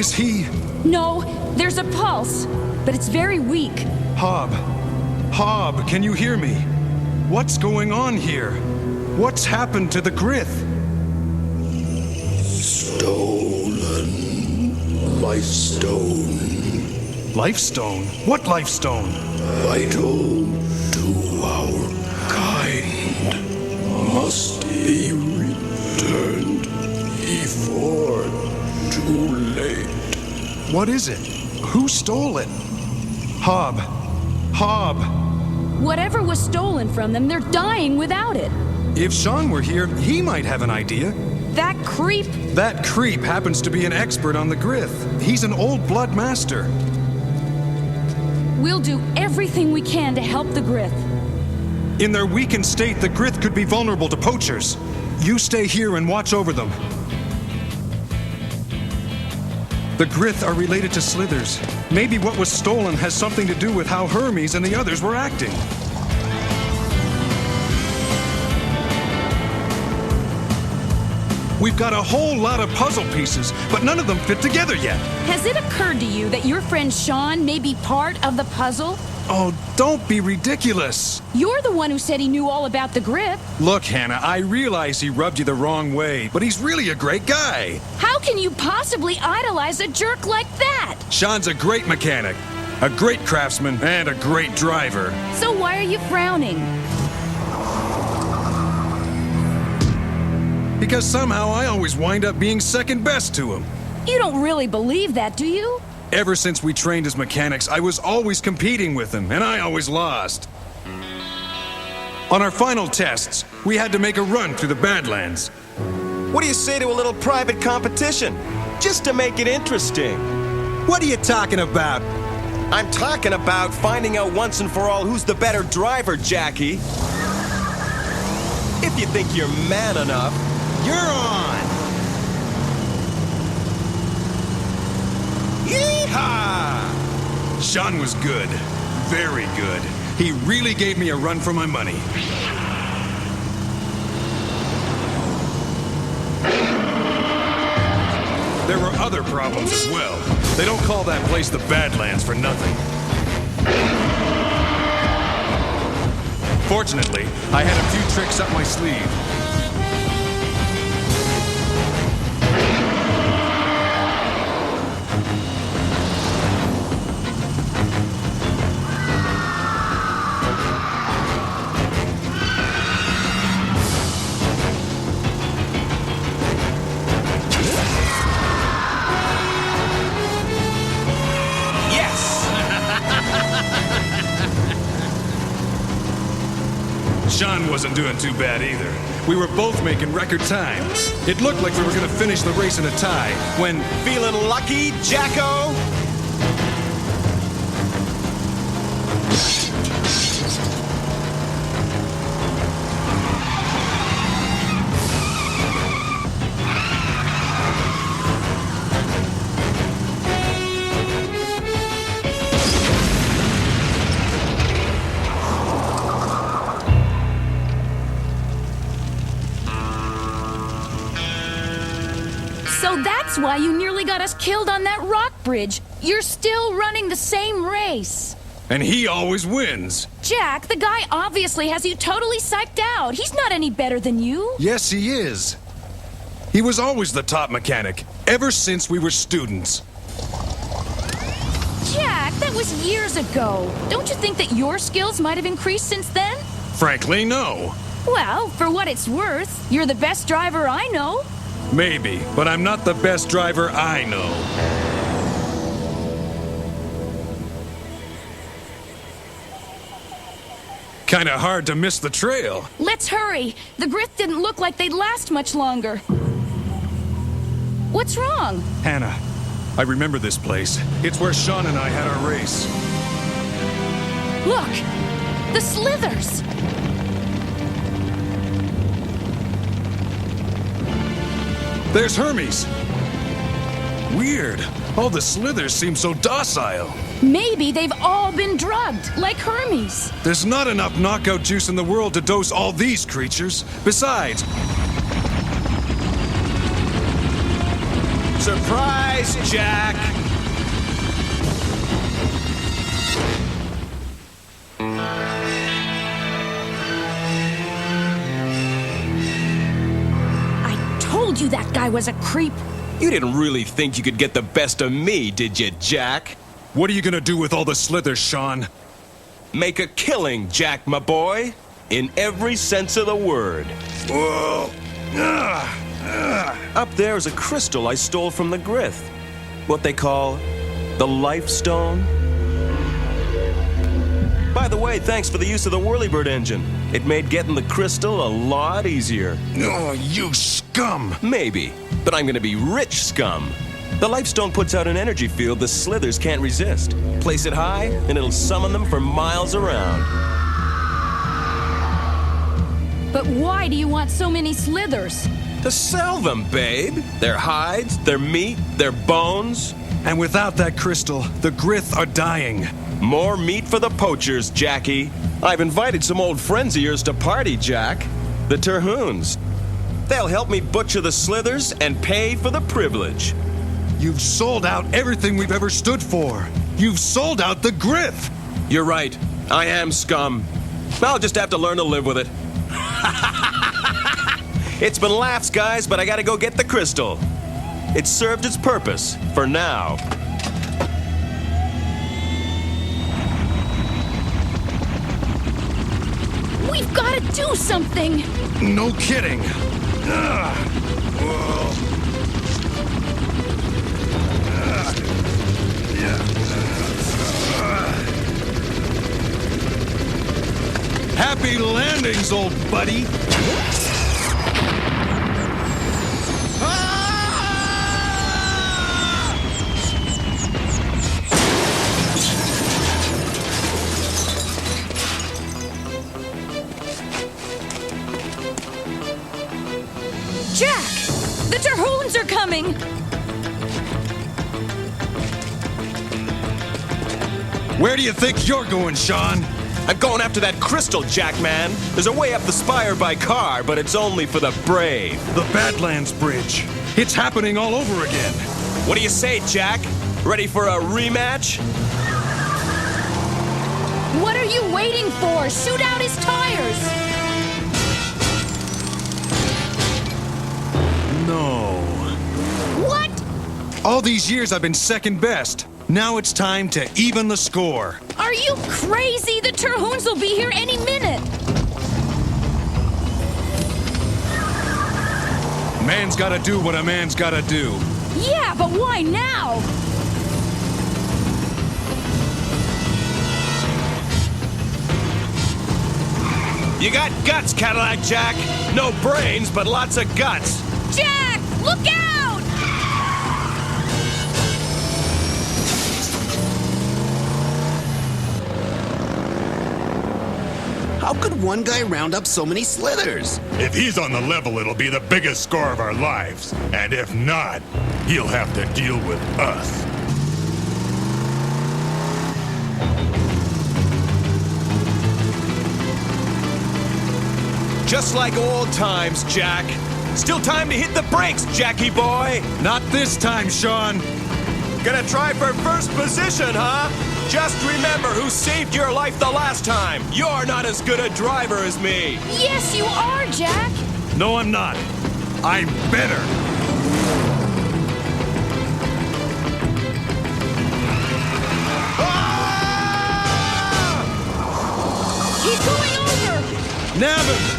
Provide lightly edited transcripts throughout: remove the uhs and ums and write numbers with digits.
Is he... No, there's a pulse, but it's very weak. Hob, can you hear me? What's going on here? What's happened to the Grith? Stolen. Life stone. Life stone? What life stone? Vital to our kind. Must be returned before too late. What is it? Who stole it? Hob. Whatever was stolen from them, they're dying without it. If Sean were here, he might have an idea. That creep. That creep happens to be an expert on the Grith. He's an old blood master. We'll do everything we can to help the Grith. In their weakened state, the Grith could be vulnerable to poachers. You stay here and watch over them. The Grith are related to Slithers. Maybe what was stolen has something to do with how Hermes and the others were acting. We've got a whole lot of puzzle pieces, but none of them fit together yet. Has it occurred to you that your friend Sean may be part of the puzzle? Oh, don't be ridiculous. You're the one who said he knew all about the Grith. Look, Hannah, I realize he rubbed you the wrong way, but he's really a great guy. How can you possibly idolize a jerk like that? Sean's a great mechanic, a great craftsman, and a great driver. So why are you frowning? Because somehow I always wind up being second best to him. You don't really believe that, do you? Ever since we trained as mechanics, I was always competing with him, and I always lost. On our final tests, we had to make a run through the Badlands. What do you say to a little private competition? Just to make it interesting. What are you talking about? I'm talking about finding out once and for all who's the better driver, Jackie. If you think you're man enough, you're on! Yeehaw! Sean was good. Very good. He really gave me a run for my money. There were other problems as well. They don't call that place the Badlands for nothing. Fortunately, I had a few tricks up my sleeve. Sean wasn't doing too bad either. We were both making record time. It looked like we were going to finish the race in a tie when... Feeling lucky, Jacko? So that's why you nearly got us killed on that rock bridge. You're still running the same race. And he always wins. Jack, the guy obviously has you totally psyched out. He's not any better than you. Yes, he is. He was always the top mechanic, ever since we were students. Jack, that was years ago. Don't you think that your skills might have increased since then? Frankly, no. Well, for what it's worth, you're the best driver I know. Maybe, but I'm not the best driver I know. Kinda hard to miss the trail. Let's hurry. The Grith didn't look like they'd last much longer. What's wrong? Hannah, I remember this place. It's where Sean and I had our race. Look! The Slithers! There's Hermes. Weird. All the Slithers seem so docile. Maybe they've all been drugged, like Hermes. There's not enough knockout juice in the world to dose all these creatures. Besides, Surprise, Jack! I told you that guy was a creep. You didn't really think you could get the best of me, did you, Jack? What are you gonna do with all the slithers, Sean? Make a killing, Jack, my boy. In every sense of the word. Whoa! Up there is a crystal I stole from the Grith. What they call the Life Stone. By the way, thanks for the use of the Whirlybird engine. It made getting the crystal a lot easier. Oh, you scum! Maybe, but I'm gonna be rich scum. The Life Stone puts out an energy field the slithers can't resist. Place it high, and it'll summon them for miles around. But why do you want so many slithers? To sell them, babe. Their hides, their meat, their bones. And without that crystal, the Grith are dying. More meat for the poachers, Jackie. I've invited some old friends of yours to party, Jack. The Terhune. They'll help me butcher the slithers and pay for the privilege. You've sold out everything we've ever stood for. You've sold out the Grith. You're right. I am scum. I'll just have to learn to live with it. It's been laughs, guys, but I gotta go get the crystal. It served its purpose, for now. We've got to do something! No kidding. Happy landings, old buddy. Jack! The Terhunes are coming! Where do you think you're going, Sean? I'm going after that crystal, Jackman. There's a way up the spire by car, but it's only for the brave. The Badlands Bridge. It's happening all over again. What do you say, Jack? Ready for a rematch? What are you waiting for? Shoot out his tires! No. What? All these years I've been second best. Now it's time to even the score. Are you crazy? The Terhunes will be here any minute! Man's gotta do what a man's gotta do. Yeah, but why now? You got guts, Cadillac Jack. No brains, but lots of guts. Jack, look out! How could one guy round up so many slithers? If he's on the level, it'll be the biggest score of our lives. And if not, he'll have to deal with us. Just like old times, Jack. Still time to hit the brakes, Jackie boy. Not this time, Sean. Gonna try for first position, huh? Just remember who saved your life the last time. You're not as good a driver as me. Yes, you are, Jack! No, I'm not. I'm better. He's going over! Nab him!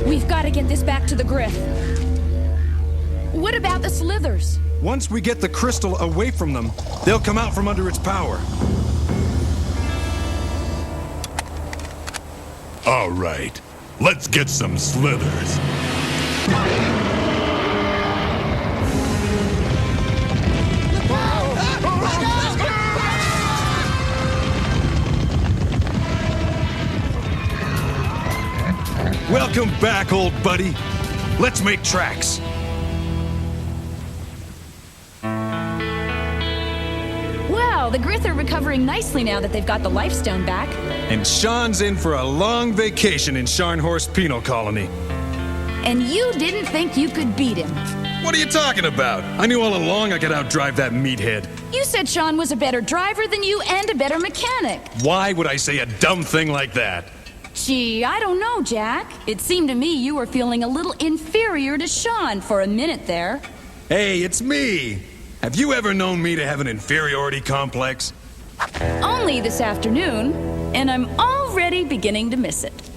We've got to get this back to the Grith. What about the slithers? Once we get the crystal away from them, they'll come out from under its power. All right, let's get some slithers. Welcome back, old buddy. Let's make tracks. Well, the Grith are recovering nicely now that they've got the Lifestone back. And Sean's in for a long vacation in Scharnhorst Penal Colony. And you didn't think you could beat him. What are you talking about? I knew all along I could outdrive that meathead. You said Sean was a better driver than you and a better mechanic. Why would I say a dumb thing like that? Gee, I don't know, Jack. It seemed to me you were feeling a little inferior to Sean for a minute there. Hey, it's me. Have you ever known me to have an inferiority complex? Only this afternoon, and I'm already beginning to miss it.